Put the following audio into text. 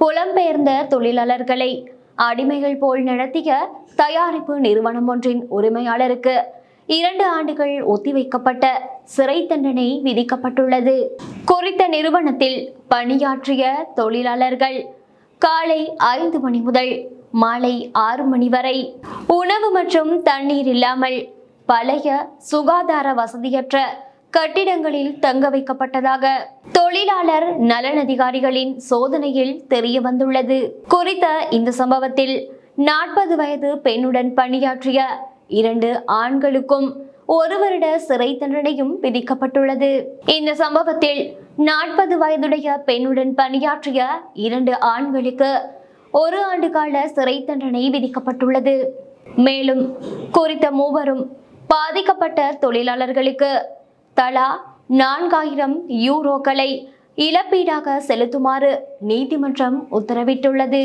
புலம்பெயர்ந்த தொழிலாளர்களை அடிமைகள் போல் நடத்திய தயாரிப்பு நிறுவனம் ஒன்றின் உரிமையாளருக்கு 2 ஆண்டுகள் ஒத்திவைக்கப்பட்ட சிறை தண்டனை விதிக்கப்பட்டுள்ளது. குறித்த நிறுவனத்தில் பணியாற்றிய தொழிலாளர்கள் காலை 5 மணி முதல் மாலை 6 மணி வரை உணவு மற்றும் தண்ணீர் இல்லாமல் பழைய சுகாதார வசதியற்ற கட்டிடங்களில் தங்க வைக்கப்பட்டதாக தொழிலாளர் நலன் அதிகாரிகளின் சோதனையில் தெரிய வந்துள்ளது. குறித்த இந்த சம்பவத்தில் 40 வயது பெண்ணுடன் பணியாற்றிய 2 ஆண்களுக்கும் 1 வருட சிறை தண்டனையும் விதிக்கப்பட்டுள்ளது. இந்த சம்பவத்தில் 40 வயதுடைய பெண்ணுடன் பணியாற்றிய 2 ஆண்களுக்கு 1 ஆண்டு கால சிறை தண்டனை விதிக்கப்பட்டுள்ளது. மேலும் குறித்த மூவரும் பாதிக்கப்பட்ட தொழிலாளர்களுக்கு தலா 4000 யூரோக்களை இழப்பீடாக செலுத்துமாறு நீதிமன்றம் உத்தரவிட்டுள்ளது.